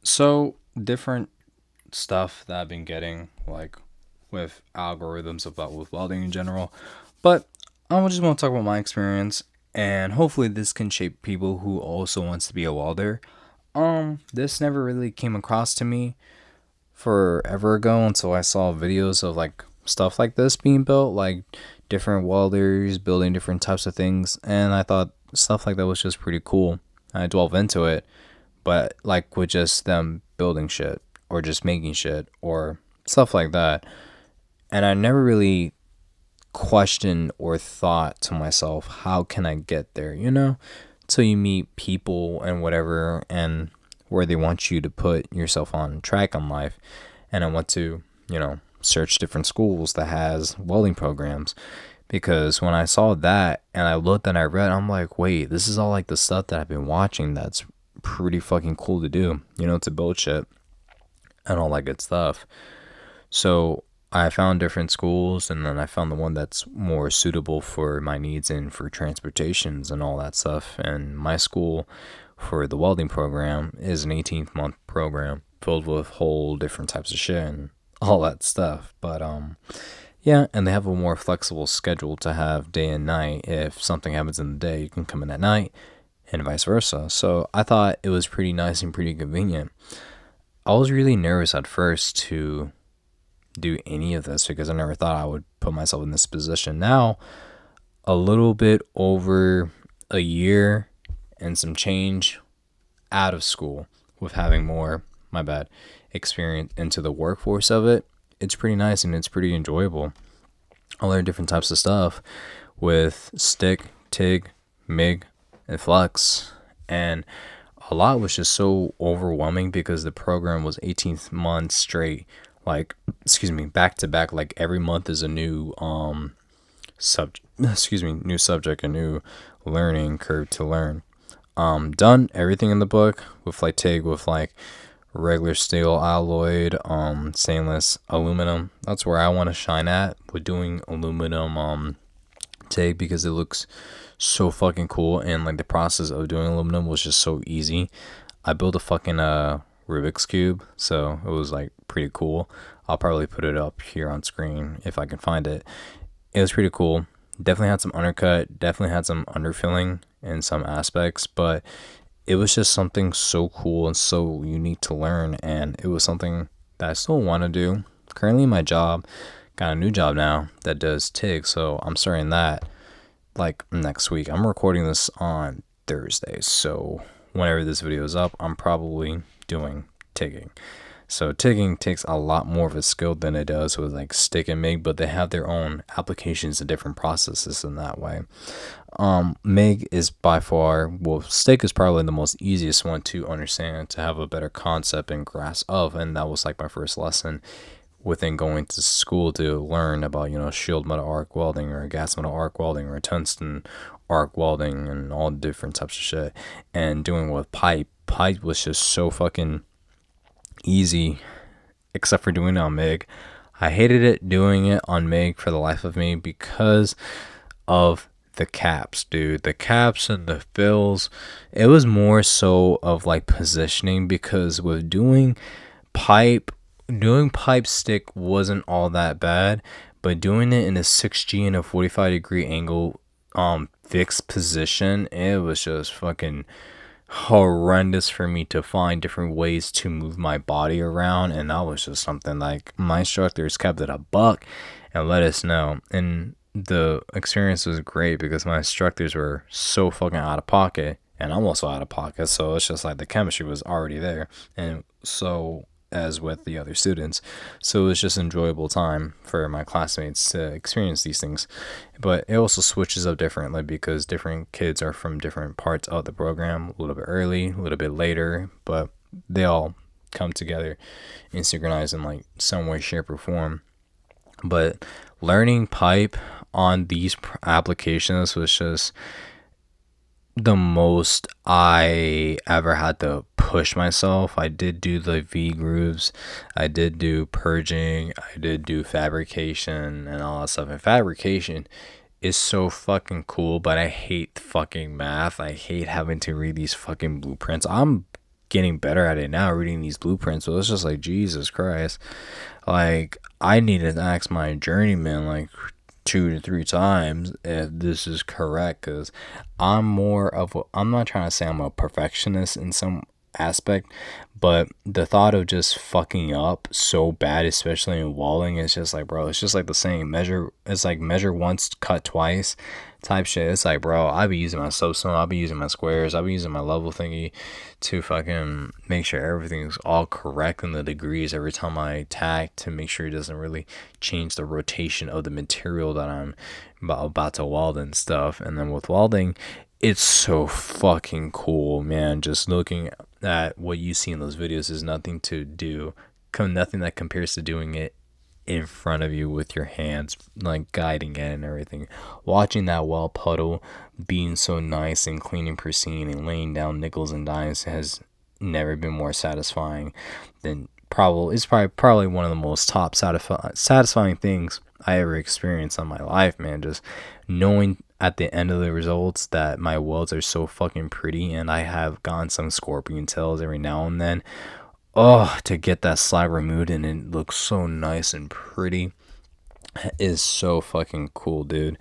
So different stuff that I've been getting, like with algorithms about with welding in general. But I just want to talk about my experience, and hopefully this can shape people who also wants to be a welder. This never really came across to me forever ago until I saw videos of like stuff like this being built, like different welders building different types of things, and I thought stuff like that was just pretty cool. I delved into it, but like with just them building shit or just making shit or stuff like that. And I never really questioned or thought to myself, how can I get there, Till you meet people and whatever, and where they want you to put yourself on track on life. And I went to, search different schools that has welding programs, because when I saw that and I looked and I read, I'm like, wait, this is all like the stuff that I've been watching that's pretty fucking cool to do, to build shit and all that good stuff. So I found different schools, and then I found the one that's more suitable for my needs and for transportations and all that stuff. And my school for the welding program is an 18-month program filled with whole different types of shit and all that stuff. But yeah, and they have a more flexible schedule to have day and night. If something happens in the day, you can come in at night, and vice versa. So I thought it was pretty nice and pretty convenient. I was really nervous at first to do any of this because I never thought I would put myself in this position. Now, a little bit over a year and some change out of school, with having more, my bad, experience into the workforce of it, it's pretty nice and it's pretty enjoyable. I learned different types of stuff with stick, TIG, MIG, and flux, and a lot was just so overwhelming because the program was 18 months straight, like, back to back. Like every month is a new new subject, a new learning curve to learn. Done everything in the book with like TIG, with like regular steel, alloyed, stainless, aluminum. That's where I want to shine at with doing aluminum TIG, because it looks so fucking cool, and like the process of doing aluminum was just so easy. I built a fucking Rubik's cube, so it was like pretty cool. I'll probably put it up here on screen if I can find it. It was pretty cool. Definitely had some undercut, definitely had some underfilling in some aspects, but it was just something so cool and so unique to learn, and it was something that I still want to do. Currently my job, got a new job now that does TIG, so I'm starting that like next week. I'm recording this on Thursday, so whenever this video is up, I'm probably doing TIGging. So TIGging takes a lot more of a skill than it does with like stick and MIG, but they have their own applications and different processes in that way. MIG is by far, well, stick is probably the most easiest one to understand, to have a better concept and grasp of, and that was like my first lesson within going to school to learn about, shield metal arc welding or gas metal arc welding or tungsten arc welding and all different types of shit. And doing with pipe was just so fucking easy, except for doing it on MIG. I hated it doing it on MIG for the life of me because of the caps, dude. The caps and the fills. It was more so of like positioning, because with doing pipe stick wasn't all that bad, but doing it in a 6G and a 45-degree angle fixed position, it was just fucking horrendous for me to find different ways to move my body around. And that was just something like my instructors kept it a buck and let us know. And the experience was great because my instructors were so fucking out of pocket, and I'm also out of pocket, so it's just like the chemistry was already there, and so as with the other students. So it was just enjoyable time for my classmates to experience these things. But it also switches up differently because different kids are from different parts of the program, a little bit early, a little bit later, but they all come together and synchronize in like some way, shape, or form. But learning pipe on these applications was just the most I ever had to push myself. I did do the V grooves, I did do purging, I did do fabrication and all that stuff. And fabrication is so fucking cool, but I hate fucking math. I hate having to read these fucking blueprints. I'm getting better at it now, reading these blueprints. So it's just like, Jesus Christ. Like, I needed to ask my journeyman like 2 to 3 times if this is correct, because I'm not trying to say I'm a perfectionist in some aspect, but the thought of just fucking up so bad, especially in welding, is just like, bro, it's just like the saying, measure once, cut twice type shit. It's like, bro, I be using my soapstone, I'll be using my squares, I'll be using my level thingy to fucking make sure everything's all correct in the degrees every time I tack, to make sure it doesn't really change the rotation of the material that I'm about to weld and stuff. And then with welding, it's so fucking cool, man. Just looking at what you see in those videos is nothing that compares to doing it in front of you with your hands, like guiding it and everything. Watching that weld puddle being so nice and clean and pristine and laying down nickels and dimes has never been more satisfying than probably one of the most top satisfying things I ever experienced in my life, man. Just knowing at the end of the results that my welds are so fucking pretty, and I have gotten some scorpion tails every now and then. Oh, to get that slag removed and it looks so nice and pretty is so fucking cool, dude.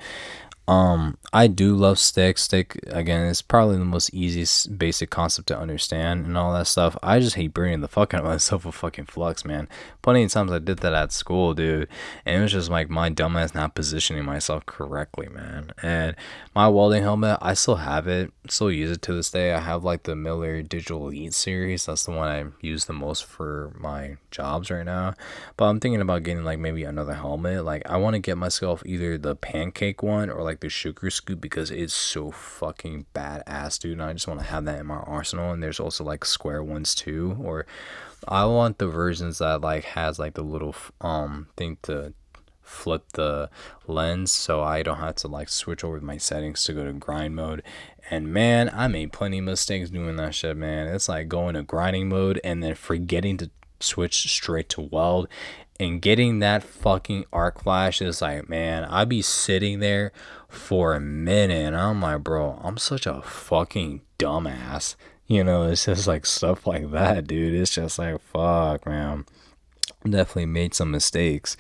I do love stick. Stick, again, is probably the most easiest basic concept to understand and all that stuff. I just hate burning the fuck out of myself with fucking flux, man. Plenty of times I did that at school, dude, and it was just like my dumbass not positioning myself correctly, man. And my welding helmet, I still have it, still use it to this day. I have like the Miller Digital Elite series. That's the one I use the most for my jobs right now. But I'm thinking about getting like maybe another helmet. Like, I want to get myself either the pancake one or like the sugar scoop, because it's so fucking badass, dude. And I just want to have that in my arsenal. And there's also like square ones too, or I want the versions that like has like the little thing to flip the lens, so I don't have to like switch over my settings to go to grind mode. And man, I made plenty of mistakes doing that shit, man. It's like going to grinding mode and then forgetting to switch straight to weld, and getting that fucking arc flash is like, man, I'd be sitting there for a minute and I'm like, bro, I'm such a fucking dumbass. It's just like stuff like that, dude. It's just like, fuck, man. Definitely made some mistakes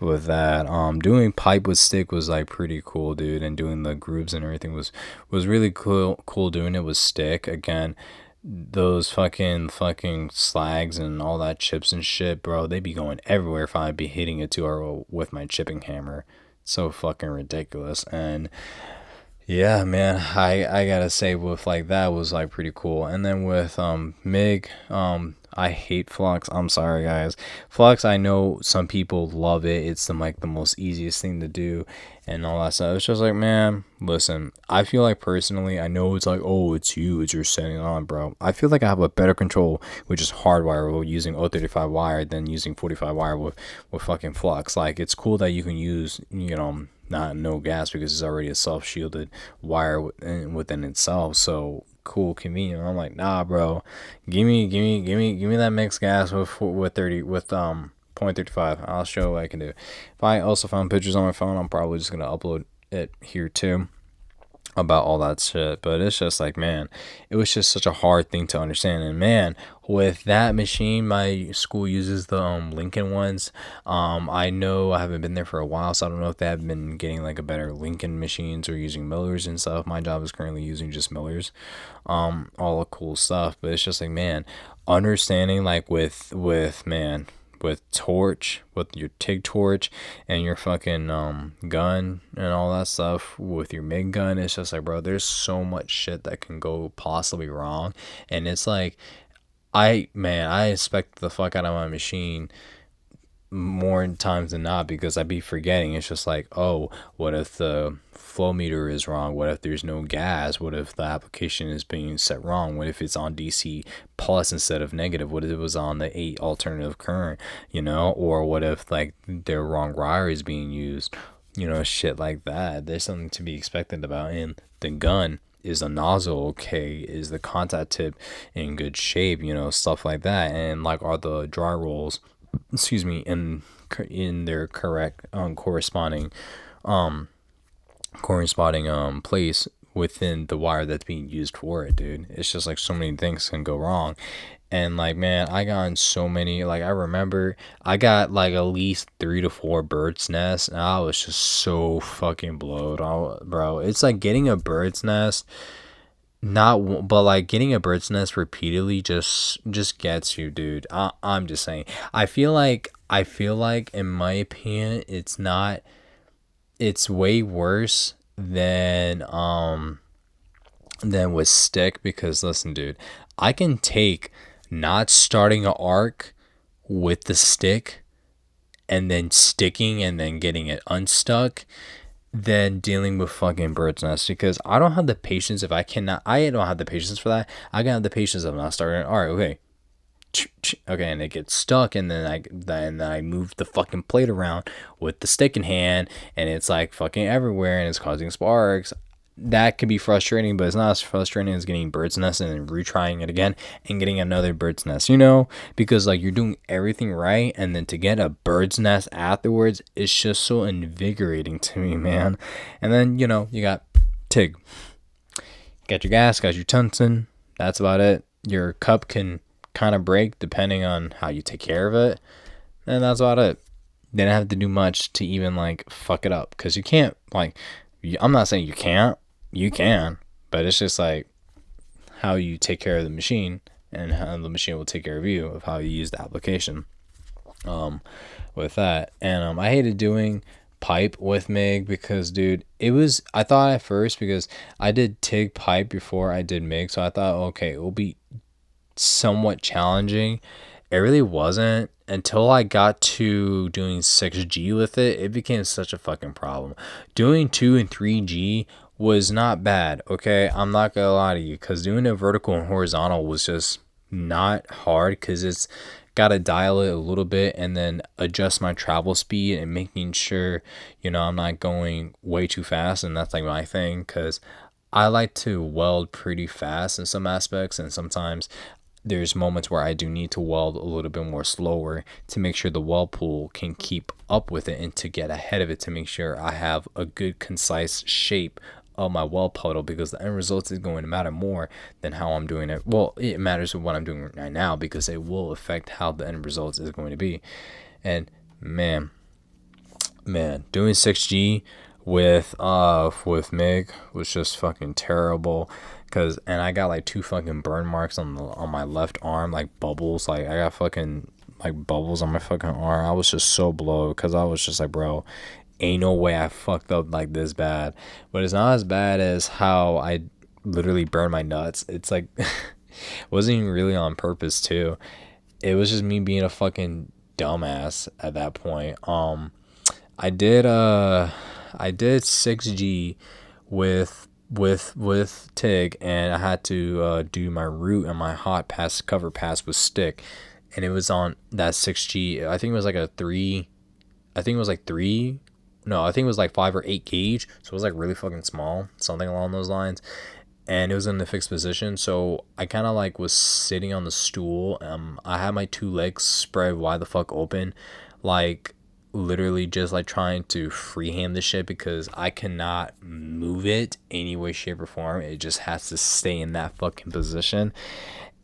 with that. Doing pipe with stick was like pretty cool, dude, and doing the grooves and everything was really cool doing it with stick. Again, those fucking slags and all that chips and shit, bro, they be going everywhere if I'd be hitting it with my chipping hammer. So fucking ridiculous. And yeah, man, I gotta say, with like that was like pretty cool. And then with MIG, I hate flux. I'm sorry, guys. Flux, I know some people love it. It's the most easiest thing to do and all that stuff. It's just like, man, listen, I feel like personally, I know it's like, oh, it's your setting on, bro. I feel like I have a better control with just hardwire with using 035 wire than using 45 wire with fucking flux. Like, it's cool that you can use, not no gas, because it's already a self-shielded wire within itself. So cool, convenient. I'm like, nah, bro, give me that mixed gas with 0.35. I'll show what I can do. If I also found pictures on my phone, I'm probably just gonna upload it here too about all that shit. But it's just like, man, it was just such a hard thing to understand. And man, with that machine, my school uses the Lincoln ones. I know I haven't been there for a while, so I don't know if they have been getting like a better Lincoln machines or using Millers and stuff. My job is currently using just Millers. All the cool stuff. But it's just like, man, understanding like with torch, with your TIG torch and your fucking gun and all that stuff with your MIG gun, it's just like, bro, there's so much shit that can go possibly wrong. And it's like, I expect the fuck out of my machine more times than not, because I'd be forgetting. It's just like, oh, what if the flow meter is wrong? What if there's no gas? What if the application is being set wrong? What if it's on DC plus instead of negative? What if it was on the 8 alternative current, or what if like their wrong wire is being used, shit like that. There's something to be expected about. And the gun, is the nozzle okay? Is the contact tip in good shape? Stuff like that. And like, are the dry rolls, in their correct corresponding place within the wire that's being used for it, dude. It's just like so many things can go wrong. And like, man, I got in so many, like, I remember I got like at least 3 to 4 bird's nests, and I was just so fucking blowed. Bro, it's like getting a bird's nest, but like getting a bird's nest repeatedly just gets you, dude. I'm just saying. I feel like in my opinion, it's way worse than with stick, because listen, dude, I can take not starting an arc with the stick and then sticking and then getting it unstuck than dealing with fucking bird's nest, because I don't have the patience. I don't have the patience for that. I can have the patience of not starting an arc. Okay, and it gets stuck, and then I move the fucking plate around with the stick in hand, and it's like fucking everywhere, and it's causing sparks. That could be frustrating, but it's not as frustrating as getting bird's nest and then retrying it again and getting another bird's nest, because like you're doing everything right, and then to get a bird's nest afterwards, it's just so invigorating to me, man. And then you got TIG, got your gas, got your tungsten. That's about it. Your cup can kind of break depending on how you take care of it, and that's about it. They don't have to do much to even like fuck it up, because you can't, like, I'm not saying you can, but it's just like how you take care of the machine and how the machine will take care of you, of how you use the application with that. And I hated doing pipe with MIG because, dude, I thought at first, because I did TIG pipe before I did MIG, so I thought, okay, it will be somewhat challenging. It really wasn't until I got to doing 6G with it. It became such a fucking problem. Doing 2 and 3G was not bad, okay? I'm not gonna lie to you, because doing it vertical and horizontal was just not hard, because it's gotta dial it a little bit and then adjust my travel speed and making sure I'm not going way too fast. And that's like my thing, because I like to weld pretty fast in some aspects, and sometimes there's moments where I do need to weld a little bit more slower to make sure the weld pool can keep up with it, and to get ahead of it, to make sure I have a good concise shape of my weld puddle, because the end result is going to matter more than how I'm doing it. Well, it matters with what I'm doing right now, because it will affect how the end result is going to be. And man, doing 6G with MIG was just fucking terrible, and I got like 2 fucking burn marks on my left arm, like bubbles. Like I got fucking like bubbles on my fucking arm. I was just so blowed, because I was just like, bro, ain't no way I fucked up like this bad. But it's not as bad as how I literally burned my nuts. It's like wasn't even really on purpose too. It was just me being a fucking dumbass at that point. I did 6G with TIG, and I had to do my root and my hot pass cover pass with stick, and it was on that 6G. I think it was like a 3. I think it was like 3. No, I think it was like 5 or 8 gauge. So it was like really fucking small, something along those lines. And it was in the fixed position, so I kind of like was sitting on the stool. I had my 2 legs spread wide the fuck open, like literally just like trying to freehand the shit, because I cannot move it any way, shape, or form. It just has to stay in that fucking position.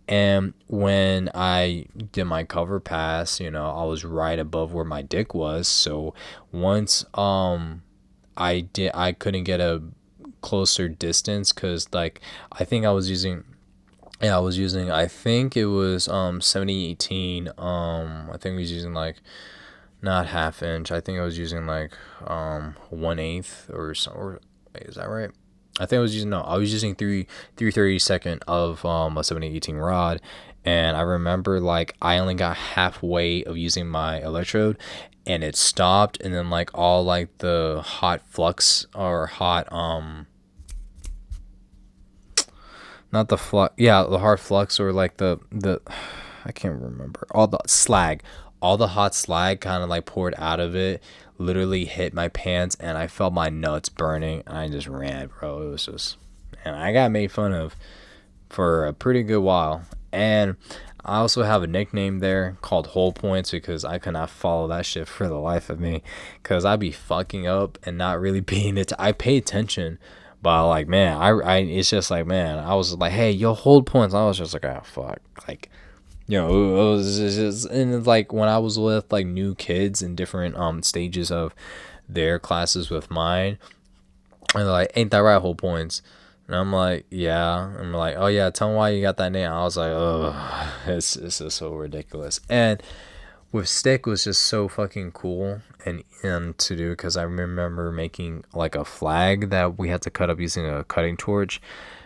And when I did my cover pass, I was right above where my dick was. So once I couldn't get a closer distance, because like I think I was using I think it was 7018. I think I was using like not half inch. I think I was using like 1/8 or so. Or wait, is that right? I think I was using 3/32 of a 7018 rod, and I remember like I only got halfway of using my electrode, and it stopped, and then like all like the hot flux or hot not the flux, yeah, the hard flux, or like the I can't remember, all the hot slag kind of like poured out of it, literally hit my pants, and I felt my nuts burning, and I just ran, bro. It was just, and I got made fun of for a pretty good while. And I also have a nickname there called Hole Points, because I could not follow that shit for the life of me, because I'd be fucking up and not really paying it. I pay attention, But like, man, it's just like, man, I was like, hey, yo, hold points. I was just like, oh fuck, like, it was just, and it's like when I was with like new kids in different stages of their classes with mine, and they're like, ain't that right, hold points? And I'm like, yeah. And I'm like, oh yeah, tell me why you got that name. I was like, oh, it's just so ridiculous. And with stick was just so fucking cool and to do, because I remember making like a flag that we had to cut up using a cutting torch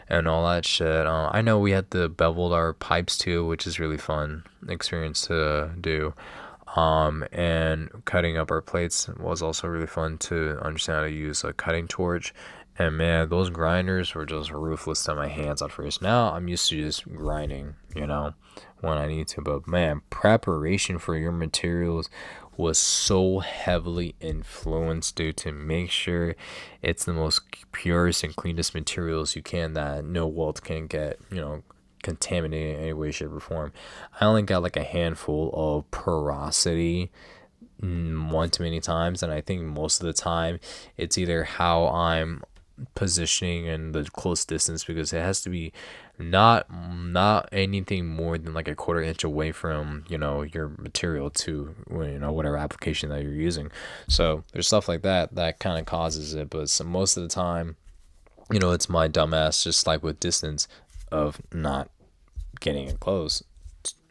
and all that shit. I know we had to bevel our pipes too, which is really fun experience to do. And cutting up our plates was also really fun to understand how to use a cutting torch. And man, those grinders were just ruthless to my hands at first. Now I'm used to just grinding, when I need to. But man, preparation for your materials was so heavily influenced, dude, to make sure it's the most purest and cleanest materials you can, that no weld can get, contaminated in any way, shape, or form. I only got like a handful of porosity one too many times, and I think most of the time it's either how I'm positioning and the close distance, because it has to be not anything more than like a quarter inch away from your material to whatever application that you're using. So there's stuff like that kind of causes it, but most of the time, it's my dumbass, just like with distance, of not getting it close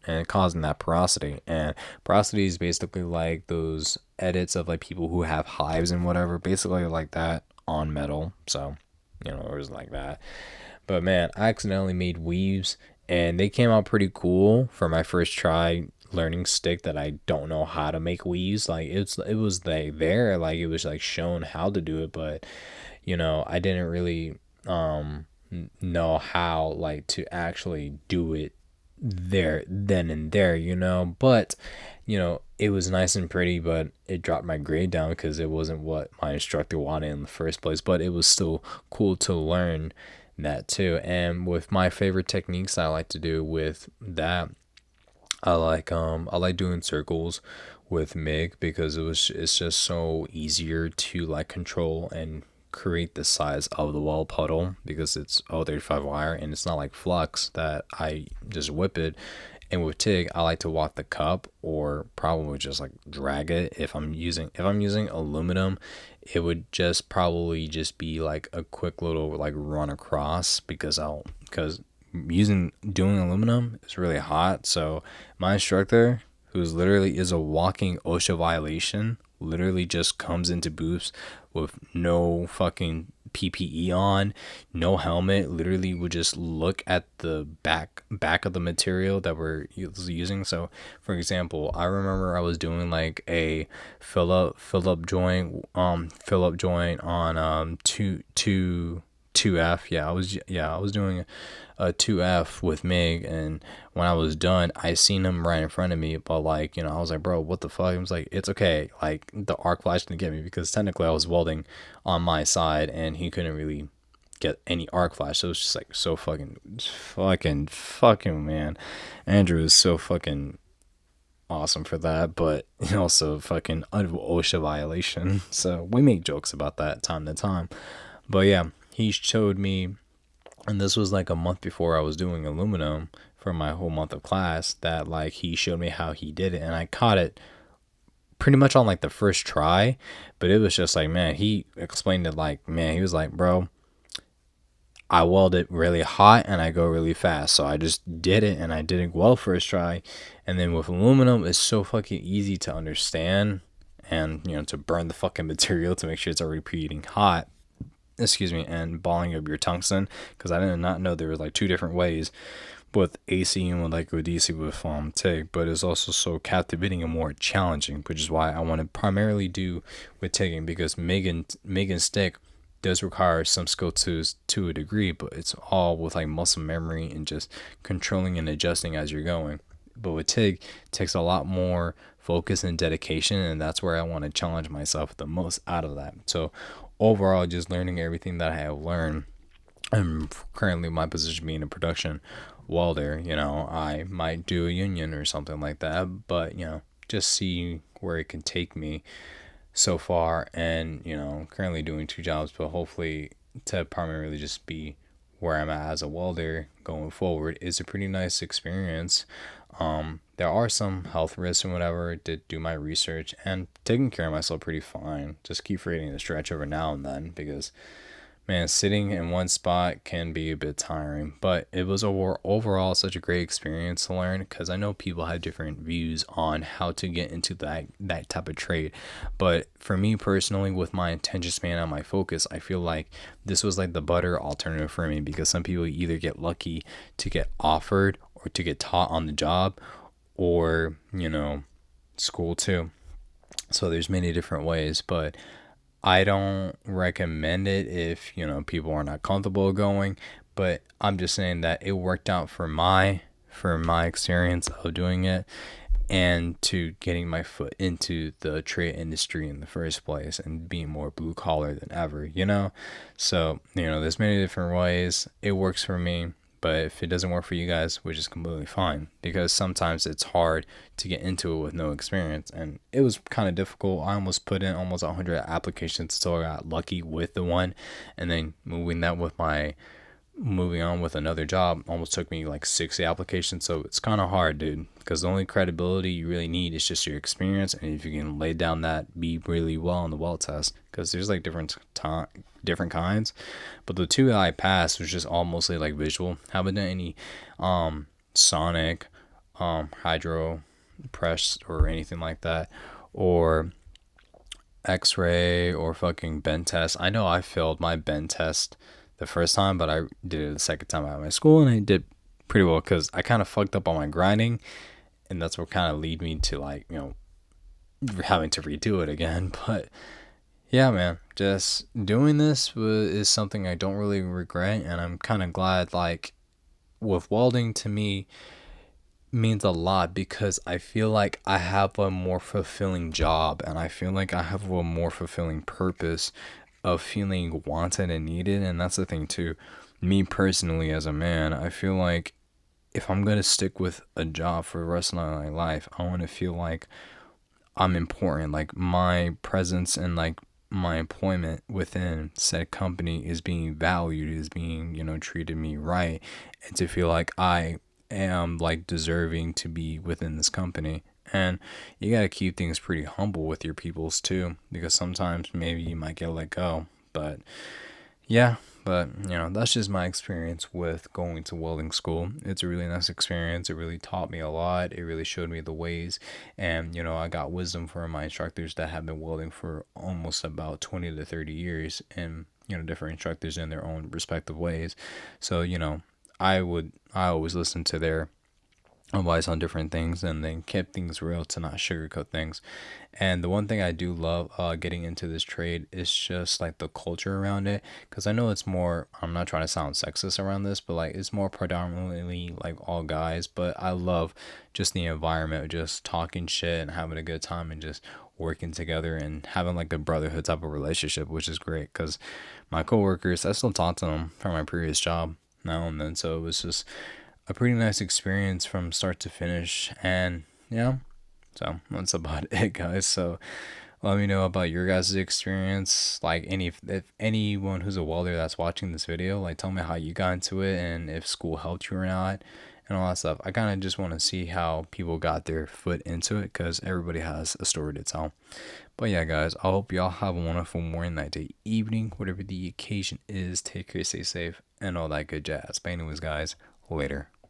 and causing that porosity. And porosity is basically like those edits of like people who have hives and whatever, basically like that on metal. So it was like that. But man, I accidentally made weaves, and they came out pretty cool for my first try learning stick, that I don't know how to make weaves. Like it was like there, like it was like shown how to do it, but I didn't really know how like to actually do it there then and there, but it was nice and pretty, but it dropped my grade down because it wasn't what my instructor wanted in the first place. But it was still cool to learn that too. And with my favorite techniques I like to do with that, I like doing circles with MIG, because it's just so easier to like control and create the size of the wall puddle, because it's 035 wire and it's not like flux that I just whip it. And with TIG, I like to walk the cup, or probably just like drag it. If I'm using aluminum, it would just probably just be like a quick little like run across, because doing aluminum is really hot. So my instructor, who's literally is a walking OSHA violation, literally just comes into booths with no fucking PPE on, no helmet, literally would just look at the back of the material that we're using. So for example, I remember I was doing like a fill up joint on 2F. I was doing a 2F with MIG, and when I was done, I seen him right in front of me, but like, I was like, bro, what the fuck? I was like, it's okay, like the arc flash didn't get me, because technically I was welding on my side and he couldn't really get any arc flash. So it's just like so fucking man, Andrew is so fucking awesome for that, but also fucking OSHA violation. So we make jokes about that time to time. But yeah, he showed me, and this was like a month before I was doing aluminum for my whole month of class, that like he showed me how he did it, and I caught it pretty much on like the first try. But it was just like, man, he explained it like, man, he was like, bro, I weld it really hot and I go really fast, so I just did it, and I did it well first try. And then with aluminum, it's so fucking easy to understand, and to burn the fucking material to make sure it's already preheating hot, and balling up your tungsten, because I did not know there was like two different ways with AC and with like with DC with TIG. But it's also so captivating and more challenging, which is why I want to primarily do with TIGging, because MIG and stick does require some skill to a degree, but it's all with like muscle memory and just controlling and adjusting as you're going. But with TIG, it takes a lot more focus and dedication, and that's where I want to challenge myself the most out of that. So overall, just learning everything that I have learned. I'm currently my position being a production welder. I might do a union or something like that, but just see where it can take me so far. And currently doing two jobs, but hopefully to primarily just be where I'm at as a welder going forward is a pretty nice experience. There are some health risks and whatever. Did do my research and taking care of myself pretty fine. Just keep forgetting to stretch every now and then because man, sitting in one spot can be a bit tiring, but it was overall such a great experience to learn because I know people have different views on how to get into that type of trade. But for me personally, with my attention span and my focus, I feel like this was like the better alternative for me because some people either get lucky to get offered or to get taught on the job or, school too. So there's many different ways, but I don't recommend it if, people are not comfortable going, but I'm just saying that it worked out for my experience of doing it and to getting my foot into the trade industry in the first place and being more blue collar than ever. So, there's many different ways. It works for me. But if it doesn't work for you guys, which is completely fine, because sometimes it's hard to get into it with no experience. And it was kind of difficult. I almost put in almost 100 applications until I got lucky with the one. And then moving on with another job almost took me like 60 applications. So it's kind of hard, dude, because the only credibility you really need is just your experience. And if you can lay down that be really well on the weld test, because there's like different kinds, but the two that I passed was just all mostly like visual. Haven't done any sonic, hydro press or anything like that, or x-ray or fucking bend test. I know I failed my bend test the first time, but I did it the second time at my school and I did pretty well because I kind of fucked up on my grinding, and that's what kind of lead me to like, having to redo it again. But yeah, man, just doing this is something I don't really regret, and I'm kind of glad. Like, with welding, to me, means a lot because I feel like I have a more fulfilling job, and I feel like I have a more fulfilling purpose of feeling wanted and needed. And that's the thing, too. Me personally, as a man, I feel like if I'm going to stick with a job for the rest of my life, I want to feel like I'm important, like my presence and like my employment within said company is being valued, is being, treated me right, and to feel like I am like deserving to be within this company. And you got to keep things pretty humble with your peoples too, because sometimes maybe you might get let go. But yeah, but that's just my experience with going to welding school. It's a really nice experience. It really taught me a lot. It really showed me the ways. And, I got wisdom from my instructors that have been welding for almost about 20 to 30 years, and, different instructors in their own respective ways. So, I always listen to their advice on different things, and then kept things real to not sugarcoat things. And the one thing I do love getting into this trade is just like the culture around it, because I know it's more, I'm not trying to sound sexist around this, but like it's more predominantly like all guys, but I love just the environment of just talking shit and having a good time and just working together and having like a brotherhood type of relationship, which is great because my coworkers, I still talk to them from my previous job now and then. So it was just a pretty nice experience from start to finish. And yeah, so that's about it, guys. So let me know about your guys' experience. Like, if anyone who's a welder that's watching this video, like, tell me how you got into it and if school helped you or not and all that stuff. I kind of just want to see how people got their foot into it because everybody has a story to tell. But yeah, guys, I hope y'all have a wonderful morning, night, day, evening, whatever the occasion is. Take care, stay safe, and all that good jazz. But anyways, guys, later.